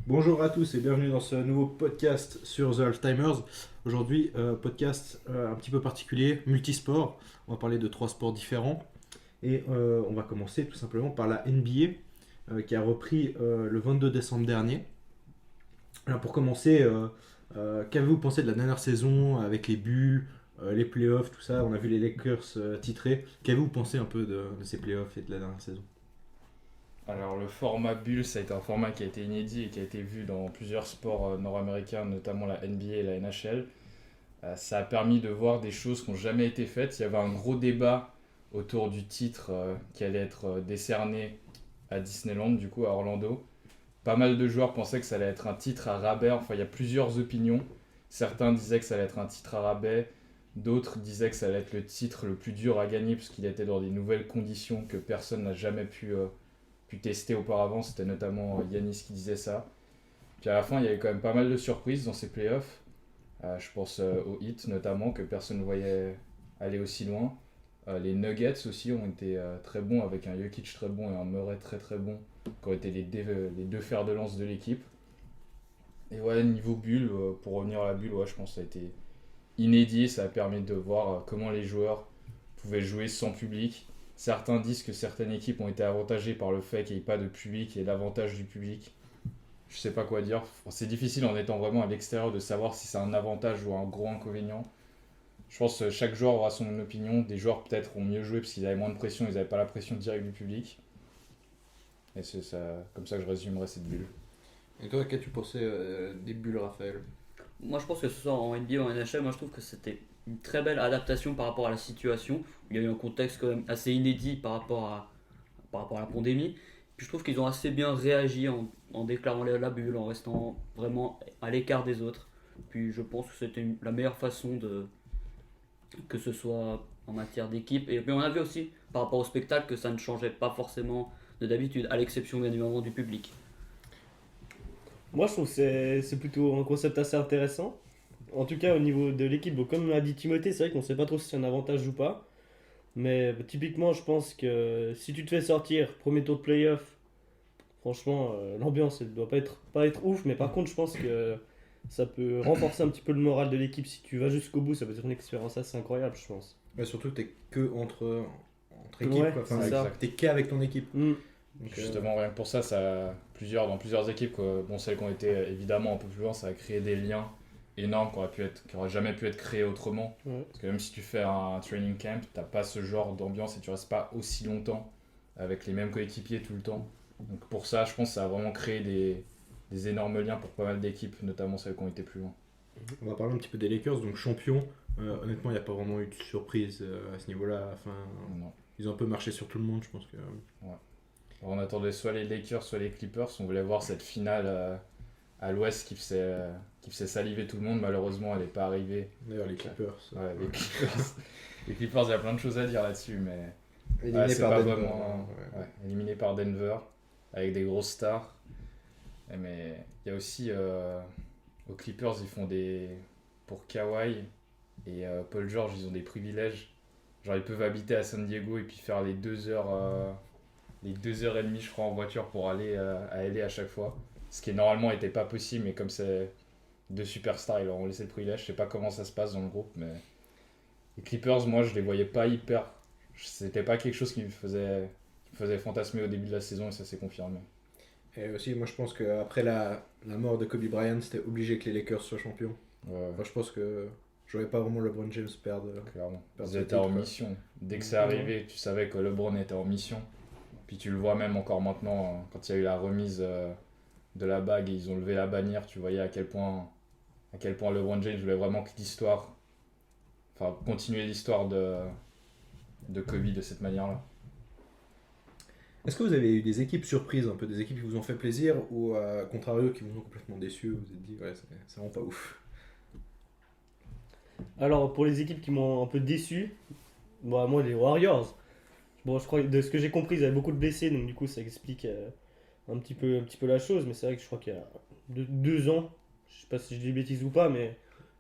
Bonjour à tous et bienvenue dans ce nouveau podcast sur The Halftimers. Aujourd'hui, podcast un petit peu particulier, multisport. On va parler de trois sports différents et on va commencer tout simplement par la NBA qui a repris le 22 décembre dernier. Alors pour commencer, qu'avez-vous pensé de la dernière saison avec les bulles, les playoffs, tout ça? On a vu les Lakers titrer. Qu'avez-vous pensé un peu de ces playoffs et de la dernière saison? Alors le format bulle, ça a été un format qui a été inédit et qui a été vu dans plusieurs sports nord-américains, notamment la NBA et la NHL. Ça a permis de voir des choses qui n'ont jamais été faites. Il y avait un gros débat autour du titre qui allait être décerné à Disneyland, du coup à Orlando. Pas mal de joueurs pensaient que ça allait être un titre à rabais. Enfin, il y a plusieurs opinions. Certains disaient que ça allait être un titre à rabais. D'autres disaient que ça allait être le titre le plus dur à gagner puisqu'il était dans des nouvelles conditions que personne n'a jamais pu tester auparavant. C'était notamment Yanis qui disait ça. Puis à la fin, il y avait quand même pas mal de surprises dans ces playoffs. Je pense aux Heat notamment, que personne ne voyait aller aussi loin. Les Nuggets aussi ont été très bons, avec un Jokic très bon et un Murray très très bon, qui ont été les deux fers de lance de l'équipe. Et ouais, niveau bulle, pour revenir à la bulle, ouais, je pense que ça a été inédit. Ça a permis de voir comment les joueurs pouvaient jouer sans public. Certains disent que certaines équipes ont été avantagées par le fait qu'il n'y ait pas de public et l'avantage du public. Je sais pas quoi dire. Enfin, c'est difficile en étant vraiment à l'extérieur de savoir si c'est un avantage ou un gros inconvénient. Je pense que chaque joueur aura son opinion. Des joueurs peut-être ont mieux joué parce qu'ils avaient moins de pression, ils n'avaient pas la pression directe du public. Et c'est ça, comme ça que je résumerai cette bulle. Et toi, qu'as-tu pensé des bulles, Raphaël? Moi, je pense que ce soit en NBA ou en NHL, moi je trouve que c'était une très belle adaptation par rapport à la situation. Il y a eu un contexte quand même assez inédit par rapport à la pandémie. Puis je trouve qu'ils ont assez bien réagi en déclarant la bulle, en restant vraiment à l'écart des autres. Puis je pense que c'était la meilleure façon que ce soit en matière d'équipe. Et puis on a vu aussi par rapport au spectacle que ça ne changeait pas forcément de d'habitude, à l'exception bien évidemment du public. Moi, je trouve que c'est plutôt un concept assez intéressant. En tout cas, au niveau de l'équipe, bon, comme l'a dit Timothée, c'est vrai qu'on sait pas trop si c'est un avantage ou pas. Mais typiquement, je pense que si tu te fais sortir premier tour de playoff, franchement, l'ambiance elle doit pas être ouf. Mais par contre, je pense que ça peut renforcer un petit peu le moral de l'équipe. Si tu vas jusqu'au bout, ça peut être une expérience assez incroyable, je pense. Ouais, surtout, t'es que entre équipes, Ouais, quoi. Enfin, c'est ça. t'es qu'avec ton équipe. Mm. Donc, Justement, rien que pour ça, dans plusieurs équipes, quoi. Bon, celles qui ont été évidemment un peu plus loin, ça a créé des liens énormes qui auraient jamais pu être créés autrement. Ouais. Parce que même si tu fais un training camp, t'as pas ce genre d'ambiance et tu restes pas aussi longtemps avec les mêmes coéquipiers tout le temps. Donc pour ça, je pense que ça a vraiment créé des énormes liens pour pas mal d'équipes, notamment celles qui ont été plus loin. on va parler un petit peu des Lakers, donc champions. Honnêtement, il n'y a pas vraiment eu de surprise à ce niveau-là. Enfin, Non. ils ont un peu marché sur tout le monde, je pense que. Ouais. Alors, on attendait soit les Lakers, soit les Clippers. On voulait voir cette finale à l'ouest qui faisait saliver tout le monde. Malheureusement, elle n'est pas arrivée. D'ailleurs, les Clippers. Ouais, les Clippers. Les Clippers, il y a plein de choses à dire là-dessus, mais Éliminés c'est par pas Denver. vraiment. Ouais, éliminé par Denver, avec des grosses stars. Mais il y a aussi aux Clippers, ils font des. Pour Kawhi et Paul George, ils ont des privilèges. Genre, ils peuvent habiter à San Diego et puis faire les 2 heures et demie, je crois, en voiture pour aller à LA à chaque fois. Ce qui normalement n'était pas possible, mais comme c'est deux superstars, ils leur ont laissé le privilège. Je sais pas comment ça se passe dans le groupe, mais les Clippers, moi, je les voyais pas hyper. C'était pas quelque chose qui me faisait fantasmer au début de la saison et ça s'est confirmé. Et aussi, moi, je pense qu'après la mort de Kobe Bryant, c'était obligé que les Lakers soient champions. Ouais, Enfin, je pense que je voyais pas vraiment LeBron James perdre. clairement. Perdre Ils ce étaient titre, en quoi. mission. Dès que c'est arrivé, tu savais que LeBron était en mission. Puis tu le vois même encore maintenant, quand il y a eu la remise de la bague et ils ont levé la bannière, tu voyais à quel point LeBron James voulait vraiment que l'histoire, enfin continuer l'histoire de Kobe de cette manière-là. Est-ce que vous avez eu des équipes surprises, un peu des équipes qui vous ont fait plaisir ou à contrario qui vous ont complètement déçu? Vous vous êtes dit, ouais, c'est vraiment pas ouf. Alors, pour les équipes qui m'ont un peu déçu, bon, moi, les Warriors. Bon, je crois que de ce que j'ai compris, ils avaient beaucoup de blessés, donc du coup, ça explique un petit peu la chose. Mais c'est vrai que je crois qu'il y a 2 ans, je sais pas si je dis des bêtises ou pas, mais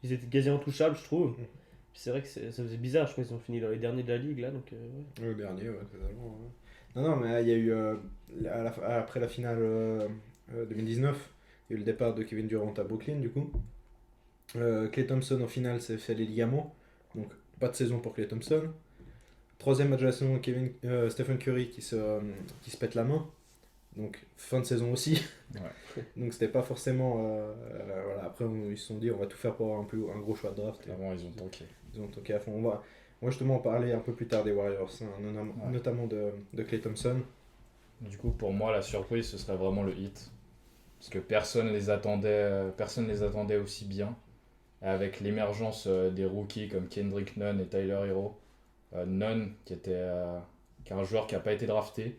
ils étaient quasi intouchables, je trouve. Puis c'est vrai que ça faisait bizarre, je crois qu'ils ont fini dans les derniers de la ligue là, donc ouais. Le dernier, ouais, totalement. Ouais. Non, non, mais il y a eu, après la finale 2019, Il y a eu le départ de Kevin Durant à Brooklyn, du coup. Klay Thompson, au final, s'est fait les ligaments. Donc, pas de saison pour Klay Thompson. Troisième match de la saison, Stephen Curry qui se pète la main. Donc, fin de saison aussi. Ouais. Donc, c'était pas forcément. Voilà. Après, ils se sont dit, on va tout faire pour avoir un gros choix de draft. Et Clairement, ils ont tanké. ils ont toqué à fond. On va justement en parler un peu plus tard des Warriors, hein, notamment de Klay Thompson. Du coup, pour moi, la surprise, ce serait vraiment le Heat. Parce que personne les attendait aussi bien. Avec l'émergence des rookies comme Kendrick Nunn et Tyler Hero. Nunn, qui est un joueur qui n'a pas été drafté.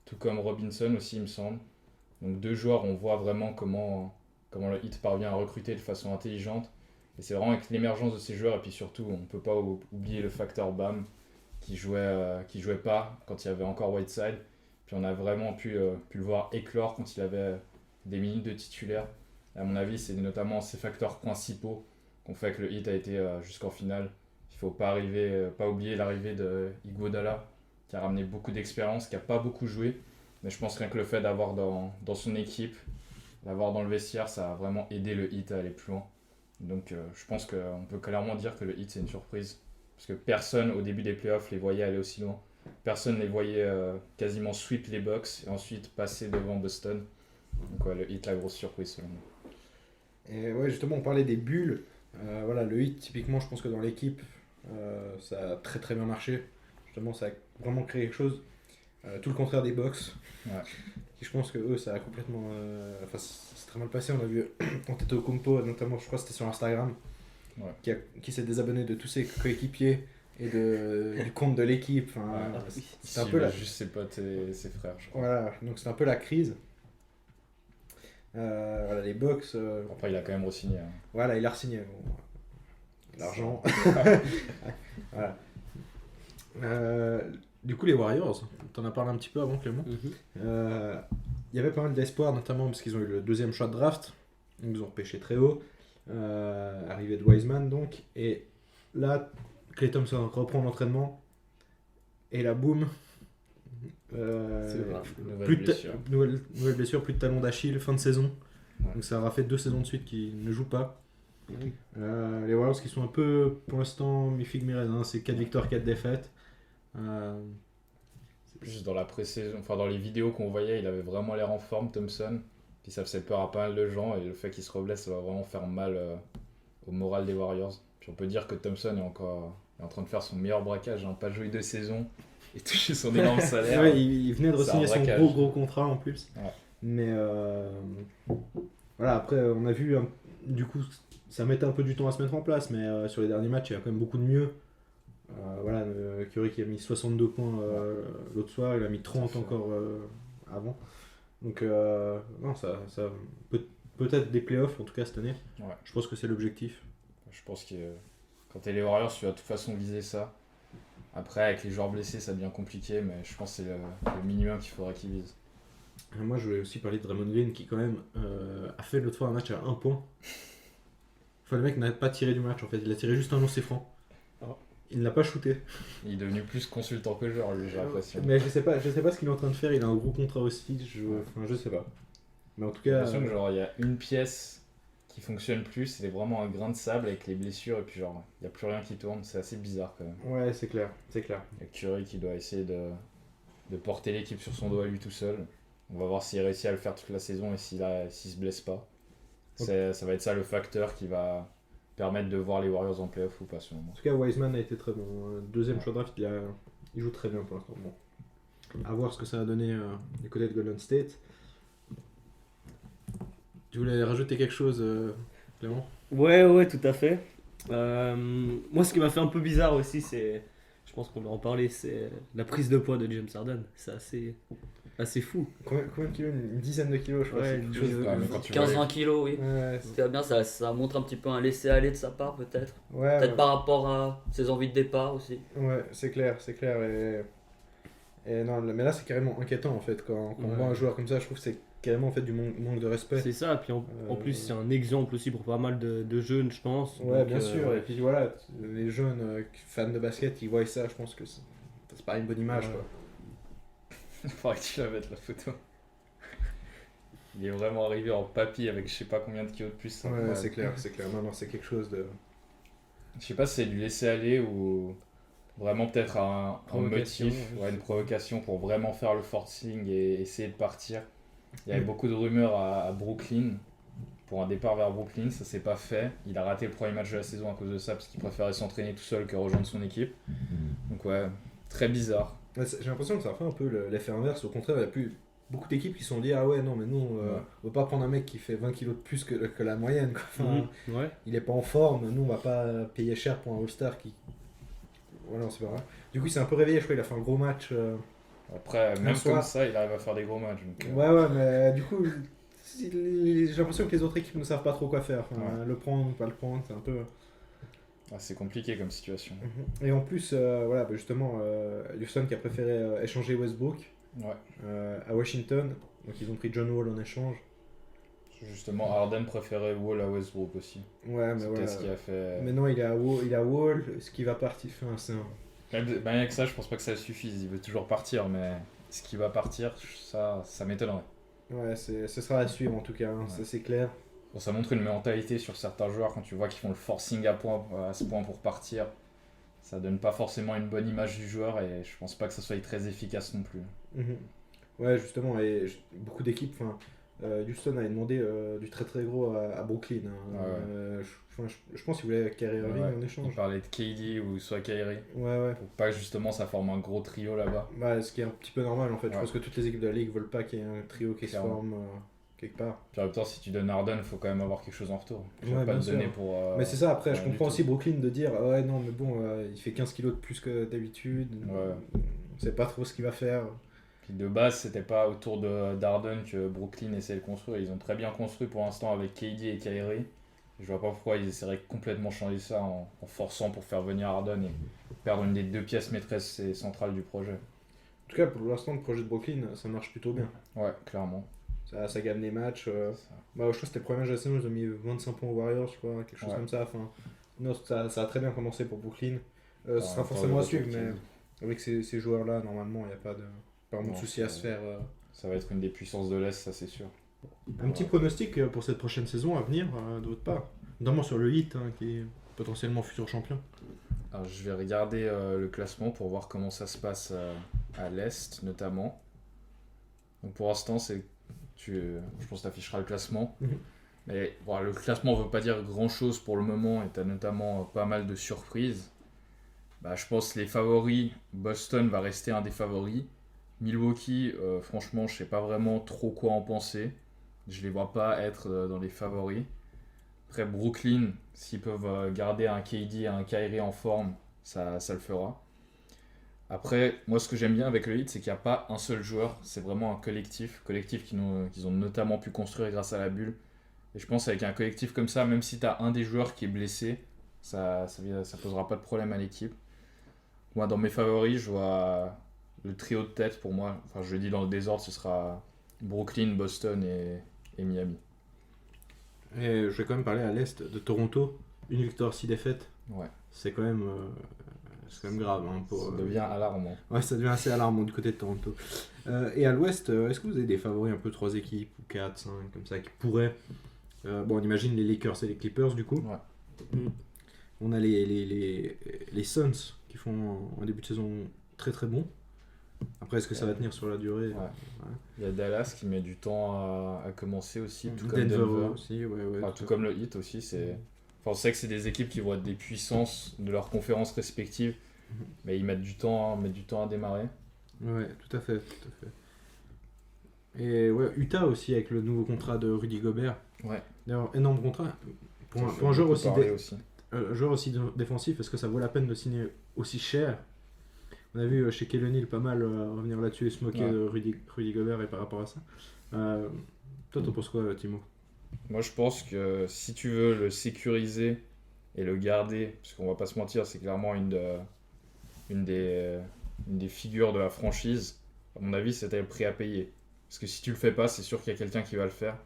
Tout comme Robinson aussi, il me semble. Donc 2 joueurs, on voit vraiment comment le Heat parvient à recruter de façon intelligente. Et c'est vraiment avec l'émergence de ces joueurs, et puis surtout, on ne peut pas oublier le facteur Bam, qui jouait pas quand il y avait encore Whiteside. Puis on a vraiment pu le voir éclore quand il avait des minutes de titulaire. Et à mon avis, c'est notamment ces facteurs principaux qu'on fait que le Heat a été jusqu'en finale. Il ne faut pas oublier l'arrivée de Iguodala, qui a ramené beaucoup d'expérience, qui n'a pas beaucoup joué. Mais je pense rien que le fait d'avoir dans son équipe, d'avoir dans le vestiaire, ça a vraiment aidé le Heat à aller plus loin. Donc je pense qu'on peut clairement dire que le Heat c'est une surprise. Parce que personne au début des playoffs les voyait aller aussi loin. Personne les voyait quasiment sweep les Bucks et ensuite passer devant Boston. Donc ouais, le Heat la grosse surprise selon moi. Et ouais, justement, on parlait des bulles. Voilà, le Heat, typiquement, je pense que dans l'équipe, ça a très très bien marché. Justement, ça a vraiment créé quelque chose. Tout le contraire des Bucks. Ouais. Qui, je pense que eux, ça a complètement. Enfin, c'est très mal passé. On a vu Antetokounmpo, notamment, je crois que c'était sur Instagram, Ouais. qui s'est désabonné de tous ses coéquipiers et du compte de l'équipe. Enfin, c'est un peu la. Juste ses potes et ses frères, je crois. Voilà, donc c'est un peu la crise. Voilà, les Bucks. Après, il a quand même re-signé. Hein. Voilà, il a re-signé. Bon, l'argent. Voilà. Du coup, les Warriors, t'en as parlé un petit peu avant, Clément. Il y avait pas mal d'espoir, notamment parce qu'ils ont eu le 2e choix de draft. Ils ont repêché très haut. Arrivée de Wiseman, donc. Et là, Klay Thompson reprend l'entraînement. Et là, boum. Nouvelle blessure, plus de talon d'Achille, fin de saison. Ouais. Donc ça aura fait 2 saisons de suite qu'il ne joue pas. Les Warriors qui sont un peu, pour l'instant, mi-figue mi-raisin, c'est 4 victoires, 4 défaites. Juste dans la pré-saison, enfin dans les vidéos qu'on voyait, il avait vraiment l'air en forme, Thompson. Puis ça faisait peur à pas mal de gens et le fait qu'il se reblesse, ça va vraiment faire mal au moral des Warriors. Puis on peut dire que Thompson est en train de faire son meilleur braquage, hein, pas joué 2 saisons et toucher son énorme salaire. Ouais, il venait de re-signer son braquage. gros contrat en plus. Ouais. Mais voilà, après on a vu, du coup ça mettait un peu du temps à se mettre en place, mais sur les derniers matchs il y a quand même beaucoup de mieux. Voilà, Curry qui a mis 62 points l'autre soir, il a mis 30 encore avant. Donc non, ça peut-être des playoffs en tout cas cette année. Ouais. Je pense que c'est l'objectif. Je pense que quand t'es les Warriors, tu vas de toute façon viser ça. Après, avec les joueurs blessés, ça devient compliqué, mais je pense que c'est le minimum qu'il faudra qu'ils visent. Moi je voulais aussi parler de Draymond Green qui quand même a fait l'autre fois un match à 1 point. Enfin, le mec n'a pas tiré du match en fait, il a tiré juste un lancer franc. Il ne l'a pas shooté. Il est devenu plus consultant que joueur, lui, j'ai l'impression. Mais je sais pas ce qu'il est en train de faire, il a un gros contrat aussi, je sais pas. Mais en tout J'ai cas, l'impression que genre il y a une pièce qui fonctionne plus, c'est vraiment un grain de sable avec les blessures et puis genre il n'y a plus rien qui tourne, c'est assez bizarre quand même. ouais, c'est clair. Il y a Curry qui doit essayer de porter l'équipe sur son dos à lui tout seul. On va voir s'il réussit à le faire toute la saison et s'il se blesse pas. Ça va être ça le facteur qui va permettre de voir les Warriors en playoff ou pas selon moi. En tout cas, Wiseman a été très bon. Deuxième choix de draft, il joue très bien pour l'instant. Bon. À voir ce que ça va donner du côté de Golden State. Tu voulais rajouter quelque chose, Clément ? Ouais, tout à fait. Moi, ce qui m'a fait un peu bizarre aussi, c'est, je pense qu'on va en parler, c'est la prise de poids de James Harden. C'est assez fou. Combien de kilos ? Une dizaine de kilos, je crois. Ouais, c'est quelque chose de- Ouais, mais quand tu vois 15-20 kilos, oui. Ouais, C'est bien, ça montre un petit peu un laisser-aller de sa part, peut-être. ouais, Peut-être par rapport à ses envies de départ aussi. ouais, c'est clair. Et non, mais là, c'est carrément inquiétant en fait. Quand on voit un joueur comme ça, je trouve que c'est carrément en fait du manque de respect. C'est ça, puis en plus, c'est un exemple aussi pour pas mal de jeunes, je pense. Ouais, Donc, bien sûr. ouais. Et puis voilà, les jeunes fans de basket, ils voient ça, je pense que c'est pas une bonne image. Ouais. Quoi. Il faudrait que tu la mettes la photo. Il est vraiment arrivé en papy avec je sais pas combien de kilos de plus. C'est Ouais, incroyable. c'est clair, c'est clair. Non, c'est quelque chose de. Je sais pas si c'est du laisser aller ou vraiment peut-être un Provocation, motif, ouais. une provocation pour vraiment faire le forcing et essayer de partir. Il y avait Mm. beaucoup de rumeurs à Brooklyn pour un départ vers Brooklyn, ça s'est pas fait. Il a raté le premier match de la saison à cause de ça parce qu'il préférait s'entraîner tout seul que rejoindre son équipe. Donc ouais, très bizarre. Ouais, j'ai l'impression que ça a fait un peu l'effet inverse. Au contraire, il y a plus beaucoup d'équipes qui se sont dit ah ouais, non, mais nous, Ouais. on va pas prendre un mec qui fait 20 kilos de plus que la moyenne. Quoi. Enfin, Ouais. il est pas en forme. Nous, on va pas payer cher pour un All-Star qui. Voilà, c'est pas vrai. Du coup, il s'est un peu réveillé. Je crois qu'il a fait un gros match. Après, même soir. comme ça, il arrive à faire des gros matchs. Donc, Ouais, mais du coup, j'ai l'impression que les autres équipes ne savent pas trop quoi faire. Enfin, Ouais. le prendre, pas le prendre, c'est un peu. c'est compliqué comme situation. Et en plus, voilà, bah, justement, Houston qui a préféré échanger Westbrook Ouais. à Washington. Donc ils ont pris John Wall en échange. Justement, Harden préférait Wall à Westbrook aussi. Ouais, mais C'est voilà. peut-être ce qui a fait. Mais non, il est à Wall, ce qui va partir. Enfin, c'est un- Même avec ça, je pense pas que ça suffise. Il veut toujours partir, mais ce qui va partir, ça m'étonnerait. Ouais, ce sera à suivre en tout cas, hein, Ouais. ça c'est clair. Bon, ça montre une mentalité sur certains joueurs quand tu vois qu'ils font le forcing à ce point pour partir. Ça donne pas forcément une bonne image du joueur et je pense pas que ça soit très efficace non plus. Mhm. Ouais, justement, et beaucoup d'équipes. Houston avait demandé du très très gros à Brooklyn. Hein. Ouais. Je pense qu'il voulait Kyrie Irving Ouais, en il échange. parlait de KD ou soit Kyrie Ouais. pour pas que justement ça forme un gros trio là-bas. Bah, ce qui est un petit peu normal en fait. Je Ouais. pense que toutes les équipes de la ligue veulent pas qu'il y ait un trio qui se Clairement. forme quelque part. Puis en même temps, si tu donnes Harden, faut quand même avoir quelque chose en retour. Tu vas Ouais, pas bien te donner sûr. pour. Mais c'est ça, après, je rien du comprends tout. aussi Brooklyn de dire ah ouais, non, mais bon, il fait 15 kilos de plus que d'habitude. Ouais. On sait pas trop ce qu'il va faire. Puis de base, c'était pas autour d'Harden que Brooklyn essayait de construire. Ils ont très bien construit pour l'instant avec KD et Kyrie. Je vois pas pourquoi ils essaieraient de complètement changer ça en forçant pour faire venir Harden et perdre une des deux pièces maîtresses et centrales du projet. En tout cas, pour l'instant, le projet de Brooklyn, ça marche plutôt bien. Ouais, clairement. Ça gagne les matchs. Ça- Bah, je crois que c'était le premier match de la saison, ils ont mis 25 points aux Warriors, je crois, quelque chose Ouais. comme ça. Enfin, non, ça a très bien commencé pour Brooklyn. Ce En sera même temps, forcément le à suivre, retour mais qui- avec ces joueurs-là, normalement, il n'y a pas vraiment de Non, souci à c'est- se faire. Ça va être une des puissances de l'Est, ça c'est sûr. Un petit pronostic pour cette prochaine saison à venir, de votre part. Notamment sur le Heat, hein, qui est potentiellement futur champion. Alors, je vais regarder le classement pour voir comment ça se passe à l'Est notamment. Donc pour l'instant, je pense que tu afficheras le classement. Mhm. Mais bon, le classement ne veut pas dire grand-chose pour le moment et tu as notamment pas mal de surprises. Bah, je pense que les favoris, Boston va rester un des favoris. Milwaukee, franchement, je sais pas vraiment trop quoi en penser. Je les vois pas être dans les favoris. Après Brooklyn, s'ils peuvent garder un KD et un Kyrie en forme, ça le fera. Après, moi ce que j'aime bien avec le Heat, c'est qu'il n'y a pas un seul joueur, c'est vraiment un collectif qu'ils ont notamment pu construire grâce à la bulle. Et je pense qu'avec un collectif comme ça, même si tu as un des joueurs qui est blessé, ça posera pas de problème à l'équipe. Moi dans mes favoris, je vois le trio de tête pour moi, enfin je le dis dans le désordre, ce sera Brooklyn, Boston et Miami. Et je vais quand même parler à l'Est de Toronto. Une victoire, 6 défaites. Ouais. C'est quand même grave. Hein, Ça devient alarmant. Ouais, ça devient assez alarmant du côté de Toronto. Et à l'Ouest, est-ce que vous avez des favoris un peu 3 équipes ou 4, 5 comme ça qui pourraient. Bon, on imagine les Lakers et les Clippers du coup. Ouais. On a les Suns qui font un début de saison très très bon. Après, est-ce que ça va tenir sur la durée? Ouais. Il y a Dallas qui met du temps à commencer aussi, tout comme Denver Denver. aussi, ouais. Enfin, tout comme le Heat aussi. On sait que c'est des équipes qui vont être des puissances de leurs conférences respectives, mais ils mettent du temps à démarrer. Ouais, tout à fait. Et ouais, Utah aussi avec le nouveau contrat de Rudy Gobert. Ouais. D'ailleurs, énorme contrat. Pour Ça un, fait pour un joueur beaucoup aussi, parler aussi. joueur aussi défensif, est-ce que ça vaut la peine de signer aussi cher? On a vu chez Kelly O'Neal pas mal revenir là-dessus et se moquer Ouais. de Rudy Gobert et par rapport à ça. Toi, t'en penses quoi, Timo? Moi, je pense que si tu veux le sécuriser et le garder, parce qu'on va pas se mentir, c'est clairement une des figures de la franchise, à mon avis, c'était le prix à payer. Parce que si tu le fais pas, c'est sûr qu'il y a quelqu'un qui va le faire.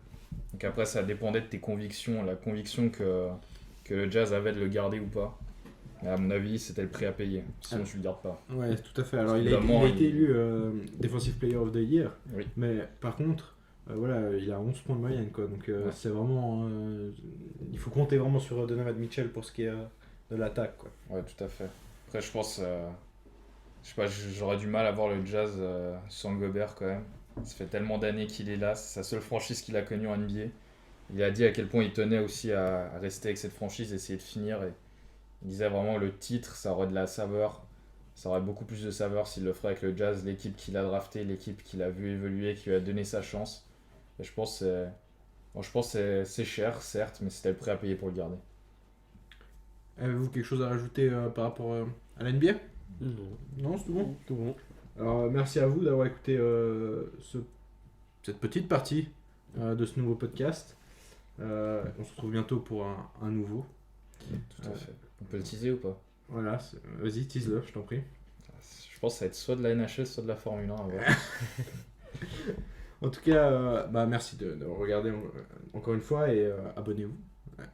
Donc après, ça dépendait de tes convictions, la conviction que le Jazz avait de le garder ou pas. Mais à mon avis, c'était le prix à payer. Sinon, tu le gardes pas. Ouais, tout à fait. Alors, il a Évidemment, été il- élu Defensive Player of the Year, Oui. mais par contre, voilà, il a 11 points de moyenne, quoi. Donc Ouais. c'est vraiment... il faut compter vraiment sur Donovan Mitchell pour ce qui est de l'attaque, quoi. Ouais, tout à fait. Après, je pense, je sais pas, j'aurais du mal à voir le Jazz sans Gobert quand même. Ça fait tellement d'années qu'il est là, c'est sa seule franchise qu'il a connue en NBA. Il a dit à quel point il tenait aussi à rester avec cette franchise, essayer de finir. Et il disait vraiment le titre, ça aurait de la saveur. Ça aurait beaucoup plus de saveur s'il le ferait avec le Jazz, l'équipe qu'il a drafté, l'équipe qu'il a vu évoluer, qui lui a donné sa chance. Et je pense que c'est cher, certes, mais c'était le prix à payer pour le garder. Avez-vous quelque chose à rajouter par rapport à la NBA? Non, Non, c'est tout bon. tout bon. Alors, merci à vous d'avoir écouté cette petite partie de ce nouveau podcast. On se retrouve bientôt pour un nouveau. Tout à fait. On peut le teaser ou pas? Voilà, vas-y, tease-le, je t'en prie. Je pense que ça va être soit de la NHL, soit de la Formule 1 à voir. En tout cas, merci de regarder encore une fois et abonnez-vous.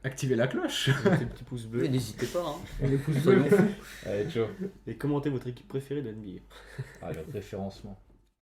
Activez la cloche. Mettez le petit pouce bleu. Mais n'hésitez pas, hein. Et les pouces Soyons bleus. fous. Allez, ciao. Et commentez votre équipe préférée de NBA. Ah, le référencement.